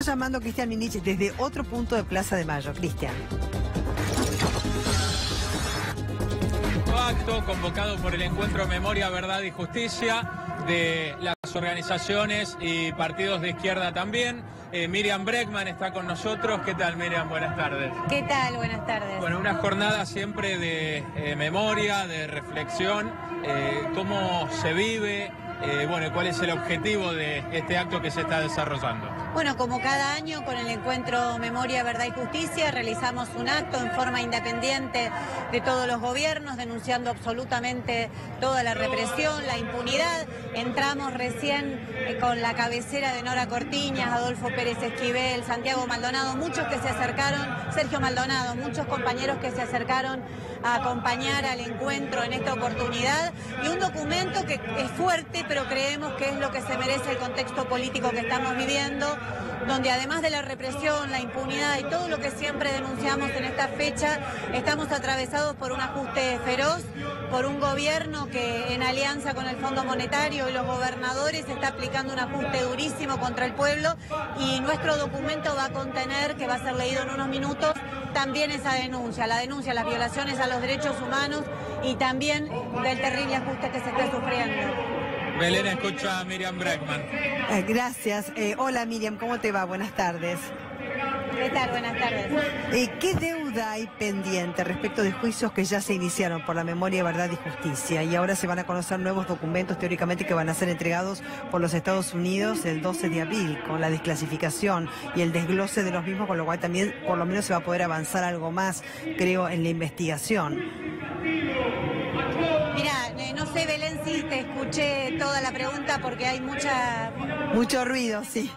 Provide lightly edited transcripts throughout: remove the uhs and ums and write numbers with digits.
llamando Cristian Minich desde otro punto de Plaza de Mayo. Cristian. Acto convocado por el Encuentro Memoria, Verdad y Justicia de las organizaciones y partidos de izquierda también. Miriam Bregman está con nosotros. ¿Qué tal, Miriam? Buenas tardes. ¿Qué tal? Buenas tardes. Bueno, una jornada siempre de memoria, de reflexión. ¿Cómo se vive? Bueno, ¿cuál es el objetivo de este acto que se está desarrollando? Bueno, como cada año con el Encuentro Memoria, Verdad y Justicia realizamos un acto en forma independiente de todos los gobiernos, denunciando absolutamente toda la represión, la impunidad. Entramos recién con la cabecera de Nora Cortiñas, Adolfo Pérez Esquivel, Santiago Maldonado, muchos que se acercaron, Sergio Maldonado, muchos compañeros que se acercaron a acompañar al encuentro en esta oportunidad, y un documento que es fuerte, pero creemos que es lo que se merece el contexto político que estamos viviendo, donde además de la represión, la impunidad y todo lo que siempre denunciamos en esta fecha, estamos atravesados por un ajuste feroz, por un gobierno que en alianza con el Fondo Monetario y los gobernadores está aplicando un ajuste durísimo contra el pueblo, y nuestro documento va a contener, que va a ser leído en unos minutos, también esa denuncia, la denuncia de las violaciones a los derechos humanos y también del terrible ajuste que se está sufriendo. Belén, escucha a Miriam Bregman. Gracias. Hola, Miriam, ¿cómo te va? Buenas tardes. ¿Qué tal? Buenas tardes. ¿Qué deuda hay pendiente respecto de juicios que ya se iniciaron por la Memoria, Verdad y Justicia? Y ahora se van a conocer nuevos documentos, teóricamente, que van a ser entregados por los Estados Unidos el 12 de abril, con la desclasificación y el desglose de los mismos, con lo cual también, por lo menos, se va a poder avanzar algo más, creo, en la investigación. Mira, no sé, Belén, si te escuché toda la pregunta porque hay mucho ruido, sí.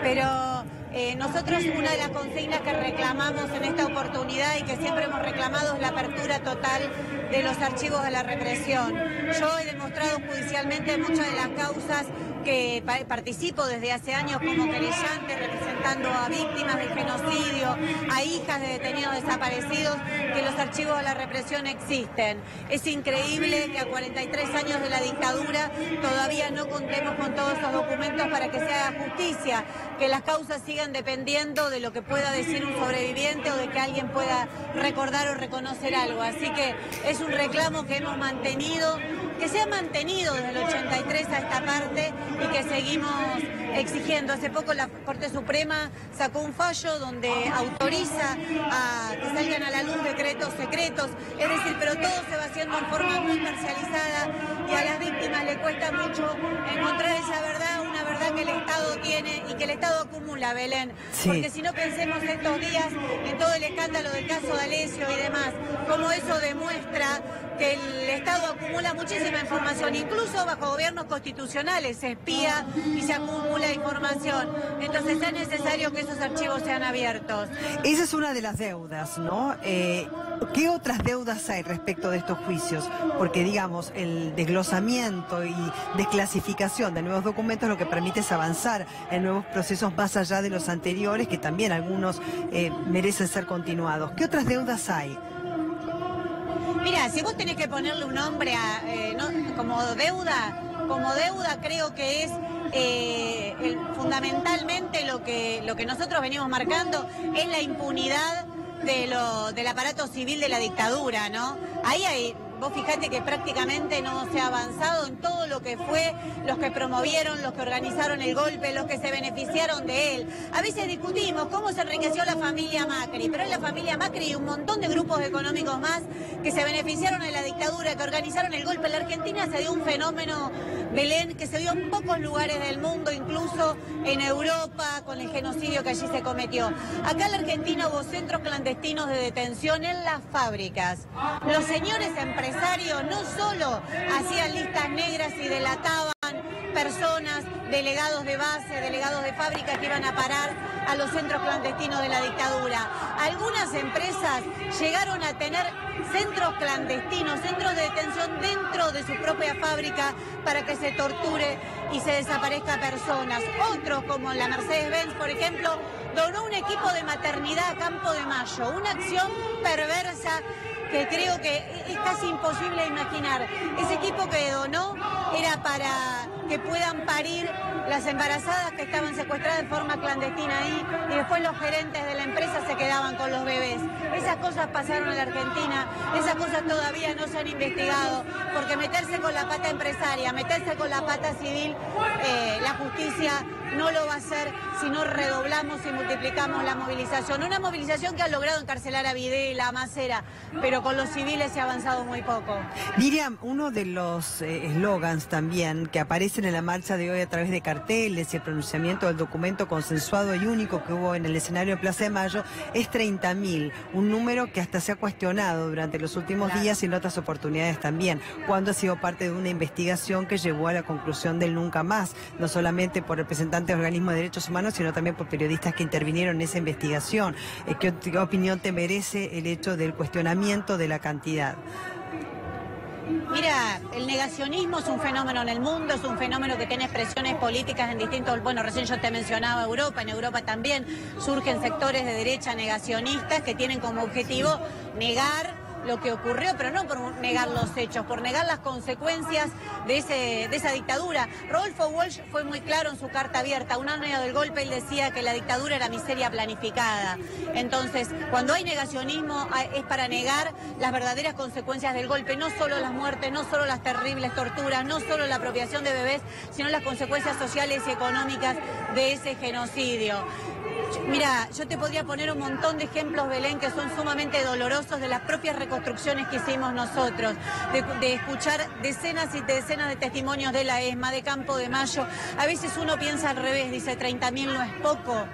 Pero nosotros, una de las consignas que reclamamos en esta oportunidad y que siempre hemos reclamado, es la apertura total de los archivos de la represión. Yo he demostrado judicialmente muchas de las causas que participo desde hace años como querellante, representando a víctimas del genocidio, a hijas de detenidos desaparecidos, que los archivos de la represión existen. Es increíble que a 43 años de la dictadura todavía no contemos con todos esos documentos para que se haga justicia, que las causas sigan dependiendo de lo que pueda decir un sobreviviente o de que alguien pueda recordar o reconocer algo. Así que es un reclamo que hemos mantenido, que se ha mantenido desde el 83 a esta parte y que seguimos exigiendo. Hace poco la Corte Suprema sacó un fallo donde autoriza a que salgan a la luz decretos secretos, es decir, pero todo se va haciendo en forma muy parcializada y a las víctimas le cuesta mucho encontrar esa verdad, una verdad que el Estado tiene y que el Estado acumula, Belén. Sí. Porque si no, pensemos estos días en todo el escándalo del caso de Alessio y demás, cómo eso demuestra que el Estado acumula muchísima información, incluso bajo gobiernos constitucionales se espía y se acumula información. Entonces es necesario que esos archivos sean abiertos. Esa es una de las deudas, ¿no? ¿Qué otras deudas hay respecto de estos juicios? Porque, digamos, el desglosamiento y desclasificación de nuevos documentos lo que permite es avanzar en nuevos procesos más allá de los anteriores, que también algunos merecen ser continuados. ¿Qué otras deudas hay? Mira, si vos tenés que ponerle un nombre a, como deuda creo que es fundamentalmente lo que nosotros venimos marcando es la impunidad del aparato civil de la dictadura, ¿no? Vos fijate que prácticamente no se ha avanzado en todo lo que fue, los que promovieron, los que organizaron el golpe, los que se beneficiaron de él. A veces discutimos cómo se enriqueció la familia Macri, pero es la familia Macri y un montón de grupos económicos más que se beneficiaron de la dictadura, que organizaron el golpe. En la Argentina se dio un fenómeno, Belén, que se dio en pocos lugares del mundo, incluso en Europa, con el genocidio que allí se cometió. Acá en la Argentina hubo centros clandestinos de detención en las fábricas. Los señores empresarios no solo hacían listas negras y delataban personas, delegados de base, delegados de fábrica que iban a parar a los centros clandestinos de la dictadura. Algunas empresas llegaron a tener centros clandestinos, centros de detención dentro de su propia fábrica para que se torture y se desaparezca personas. Otros, como la Mercedes-Benz, por ejemplo, donó un equipo de maternidad a Campo de Mayo, una acción perversa que creo que es casi imposible imaginar. Ese equipo que donó era para que puedan parir las embarazadas que estaban secuestradas de forma clandestina ahí, y después los gerentes de la empresa se quedaban con los bebés. Esas cosas pasaron en la Argentina, esas cosas todavía no se han investigado, porque meterse con la pata empresaria, meterse con la pata civil, la justicia no lo va a hacer si no redoblamos y multiplicamos la movilización. Una movilización que ha logrado encarcelar a Videla, a Macera, pero con los civiles se ha avanzado muy poco. Miriam, uno de los eslogans también que aparecen en la marcha de hoy a través de carteles y el pronunciamiento del documento consensuado y único que hubo en el escenario de Plaza de Mayo es 30.000, un número que hasta se ha cuestionado durante los últimos días y en otras oportunidades también, cuando ha sido parte de una investigación que llevó a la conclusión del nunca más, no solamente por representantes de organismos de derechos humanos, sino también por periodistas que intervinieron en esa investigación. ¿Qué opinión te merece el hecho del cuestionamiento de la cantidad? Mira, el negacionismo es un fenómeno en el mundo, es un fenómeno que tiene expresiones políticas en distintos... Bueno, recién yo te mencionaba Europa, en Europa también surgen sectores de derecha negacionistas que tienen como objetivo negar lo que ocurrió, pero no por negar los hechos, por negar las consecuencias de esa dictadura. Rodolfo Walsh fue muy claro en su carta abierta. Un año del golpe él decía que la dictadura era miseria planificada. Entonces, cuando hay negacionismo es para negar las verdaderas consecuencias del golpe, no solo las muertes, no solo las terribles torturas, no solo la apropiación de bebés, sino las consecuencias sociales y económicas de ese genocidio. Mira, yo te podría poner un montón de ejemplos, Belén, que son sumamente dolorosos de las propias reconstrucciones que hicimos nosotros, de escuchar decenas y decenas de testimonios de la ESMA, de Campo de Mayo. A veces uno piensa al revés, dice 30.000 no es poco.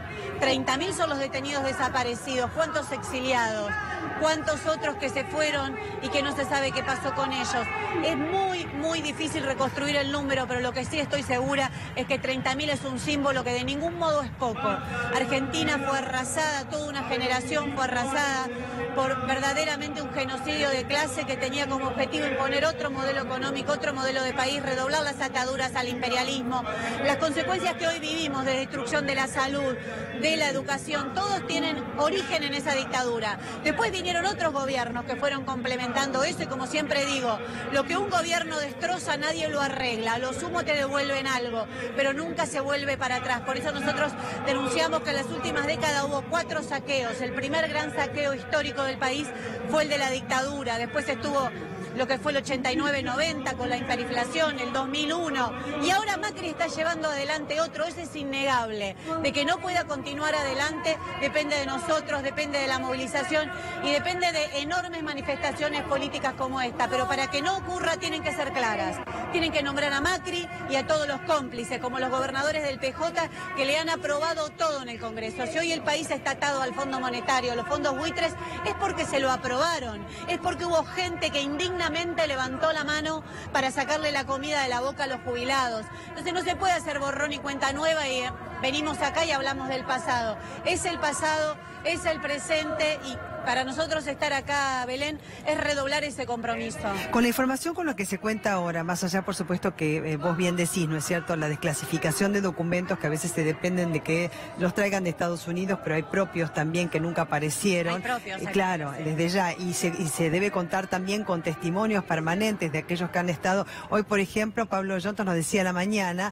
30.000 son los detenidos desaparecidos, ¿cuántos exiliados? ¿Cuántos otros que se fueron y que no se sabe qué pasó con ellos? Es muy, muy difícil reconstruir el número, pero lo que sí estoy segura es que 30.000 es un símbolo que de ningún modo es poco. Argentina fue arrasada, toda una generación fue arrasada por verdaderamente un genocidio de clase que tenía como objetivo imponer otro modelo económico, otro modelo de país, redoblar las ataduras al imperialismo. Las consecuencias que hoy vivimos de destrucción de la salud, de la educación, todos tienen origen en esa dictadura. Después vinieron otros gobiernos que fueron complementando eso y, como siempre digo, lo que un gobierno destroza nadie lo arregla, a lo sumo te devuelven algo, pero nunca se vuelve para atrás. Por eso nosotros denunciamos que en las últimas décadas hubo 4 saqueos. El primer gran saqueo histórico del país fue el de la dictadura, después estuvo lo que fue el 89-90 con la hiperinflación, el 2001, y ahora Macri está llevando adelante otro. Eso es innegable. De que no pueda continuar adelante depende de nosotros, depende de la movilización y depende de enormes manifestaciones políticas como esta, pero para que no ocurra tienen que ser claras. Tienen que nombrar a Macri y a todos los cómplices, como los gobernadores del PJ, que le han aprobado todo en el Congreso. Si hoy el país está atado al Fondo Monetario, a los fondos buitres, es porque se lo aprobaron, es porque hubo gente que indignamente levantó la mano para sacarle la comida de la boca a los jubilados. Entonces no se puede hacer borrón y cuenta nueva y venimos acá y hablamos del pasado. Es el pasado, es el presente y para nosotros estar acá, Belén, es redoblar ese compromiso. Con la información con la que se cuenta ahora, más allá, por supuesto, que vos bien decís, ¿no es cierto?, la desclasificación de documentos que a veces se dependen de que los traigan de Estados Unidos, pero hay propios también que nunca aparecieron. Hay propios. Claro, sí. Desde ya. Y se debe contar también con testimonios permanentes de aquellos que han estado. Hoy, por ejemplo, Pablo Yontos nos decía a la mañana,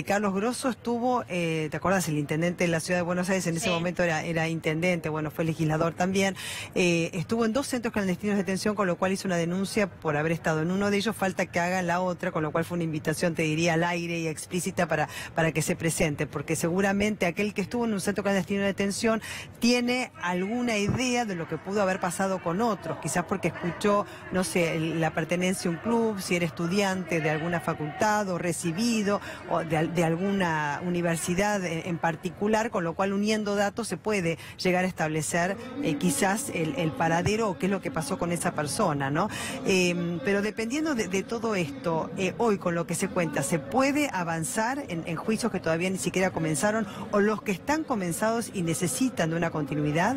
Carlos Grosso estuvo, ¿te acordás? El intendente de la Ciudad de Buenos Aires, en ese momento era intendente, bueno, fue legislador también. Estuvo en 2 centros clandestinos de detención, con lo cual hizo una denuncia por haber estado en uno de ellos, falta que haga la otra, con lo cual fue una invitación, te diría, al aire y explícita para que se presente, porque seguramente aquel que estuvo en un centro clandestino de detención tiene alguna idea de lo que pudo haber pasado con otros, quizás porque escuchó, no sé, la pertenencia a un club, si era estudiante de alguna facultad o recibido, o de alguna universidad en particular, con lo cual uniendo datos se puede llegar a establecer quizás el paradero o qué es lo que pasó con esa persona, ¿no? Pero dependiendo de todo esto, hoy con lo que se cuenta, ¿se puede avanzar en juicios que todavía ni siquiera comenzaron o los que están comenzados y necesitan de una continuidad?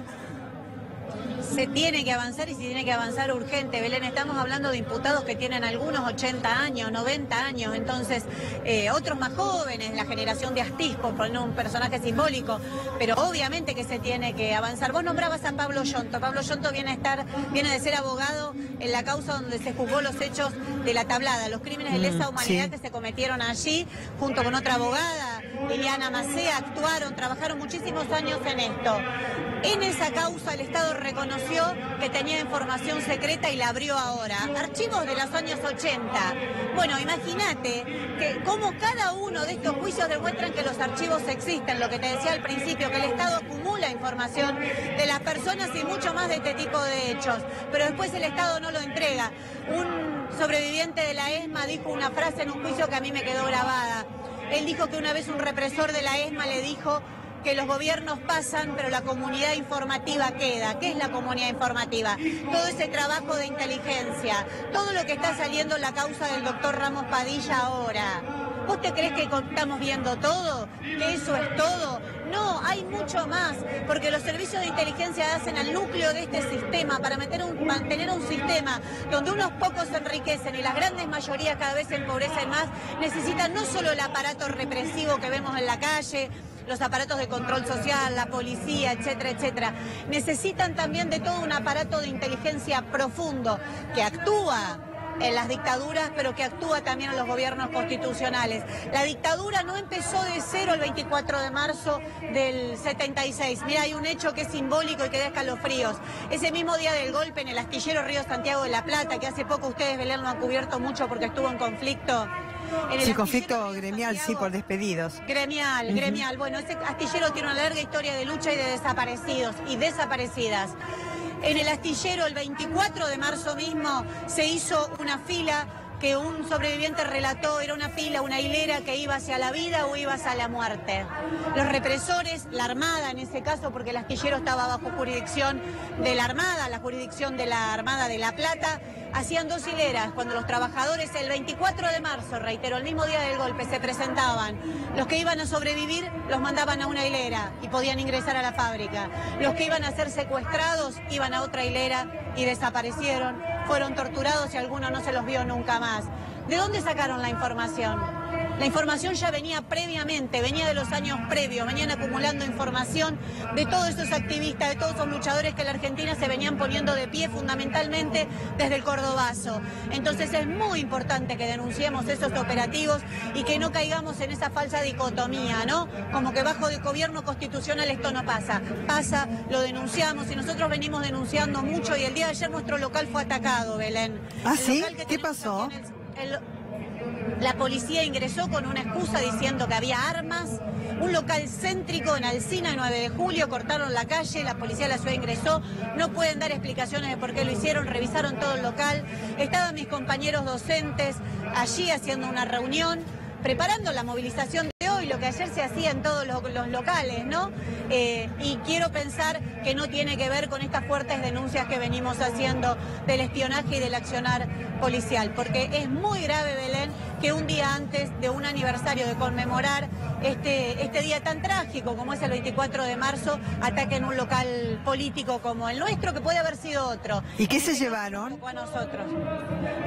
se tiene que avanzar y se tiene que avanzar urgente. Belén, estamos hablando de imputados que tienen algunos 80 años, 90 años, entonces otros más jóvenes, la generación de Astiz, por poner un personaje simbólico, pero obviamente que se tiene que avanzar. Vos nombrabas a Pablo Yonto. Pablo Yonto viene de ser abogado en la causa donde se juzgó los hechos de La Tablada, los crímenes de lesa humanidad que se cometieron allí, junto con otra abogada, Liliana Macea, trabajaron muchísimos años en esto. En esa causa el Estado reconoció que tenía información secreta y la abrió ahora. Archivos de los años 80. Bueno, imagínate que como cada uno de estos juicios demuestran que los archivos existen, lo que te decía al principio, que el Estado acumula información de las personas y mucho más de este tipo de hechos, pero después el Estado no lo entrega. Un sobreviviente de la ESMA dijo una frase en un juicio que a mí me quedó grabada. Él dijo que una vez un represor de la ESMA le dijo que los gobiernos pasan, pero la comunidad informativa queda. ¿Qué es la comunidad informativa? Todo ese trabajo de inteligencia, todo lo que está saliendo en la causa del doctor Ramos Padilla ahora. ¿Vos te crees que estamos viendo todo? ¿Que eso es todo? No, hay mucho más, porque los servicios de inteligencia hacen al núcleo de este sistema para mantener un sistema donde unos pocos se enriquecen y las grandes mayorías cada vez se empobrecen más. Necesitan no solo el aparato represivo que vemos en la calle, los aparatos de control social, la policía, etcétera, etcétera. Necesitan también de todo un aparato de inteligencia profundo que actúa en las dictaduras, pero que actúa también en los gobiernos constitucionales. La dictadura no empezó de cero el 24 de marzo del 76. Mira, hay un hecho que es simbólico y que da escalofríos. Ese mismo día del golpe en el astillero Río Santiago de la Plata, que hace poco ustedes, Belén, lo han cubierto mucho porque estuvo en conflicto. Sí, conflicto gremial, sí, por despedidos. Gremial. Bueno, ese astillero tiene una larga historia de lucha y de desaparecidos y desaparecidas. En el astillero, el 24 de marzo mismo, se hizo una fila que un sobreviviente relató, era una fila, una hilera que iba hacia la vida o iba hacia la muerte. Los represores, la Armada en ese caso, porque el astillero estaba bajo jurisdicción de la Armada, la jurisdicción de la Armada de La Plata, hacían dos hileras. Cuando los trabajadores el 24 de marzo, reitero, el mismo día del golpe, se presentaban, los que iban a sobrevivir los mandaban a una hilera y podían ingresar a la fábrica. Los que iban a ser secuestrados iban a otra hilera y desaparecieron, fueron torturados y algunos no se los vio nunca más. ¿De dónde sacaron la información? La información ya venía previamente, venía de los años previos, venían acumulando información de todos esos activistas, de todos esos luchadores que en la Argentina se venían poniendo de pie fundamentalmente desde el Cordobazo. Entonces es muy importante que denunciemos esos operativos y que no caigamos en esa falsa dicotomía, ¿no? Como que bajo el gobierno constitucional esto no pasa. Pasa, lo denunciamos y nosotros venimos denunciando mucho y el día de ayer nuestro local fue atacado, Belén. ¿Ah, sí? ¿Qué pasó? La policía ingresó con una excusa diciendo que había armas, un local céntrico en Alsina, 9 de julio, cortaron la calle, la policía de la ciudad ingresó, no pueden dar explicaciones de por qué lo hicieron, revisaron todo el local, estaban mis compañeros docentes allí haciendo una reunión, preparando la movilización de hoy, lo que ayer se hacía en todos los locales, ¿no? Y quiero pensar que no tiene que ver con estas fuertes denuncias que venimos haciendo del espionaje y del accionar policial, porque es muy grave, Belén, que un día antes de un aniversario de conmemorar este día tan trágico como es el 24 de marzo, ataquen un local político como el nuestro, que puede haber sido otro. ¿Y qué se llevaron? A nosotros.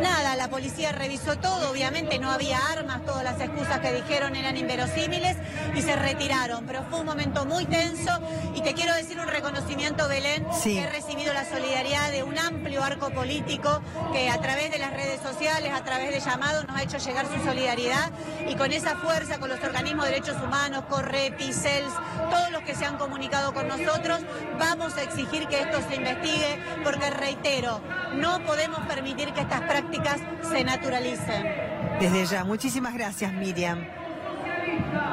Nada, la policía revisó todo, obviamente no había armas, todas las excusas que dijeron eran inverosímiles y se retiraron, pero fue un momento muy tenso y te quiero decir un reconocimiento, Belén, sí. He recibido la solidaridad de un amplio arco político que a través de las redes sociales, a través de llamados nos ha hecho llegar su solidaridad y con esa fuerza, con los organismos de derechos humanos, Correpi, CELS, todos los que se han comunicado con nosotros, vamos a exigir que esto se investigue porque, reitero, no podemos permitir que estas prácticas se naturalicen. Desde ya, muchísimas gracias, Miriam.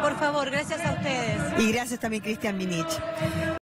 Por favor, gracias a ustedes. Y gracias también, Cristian Minich.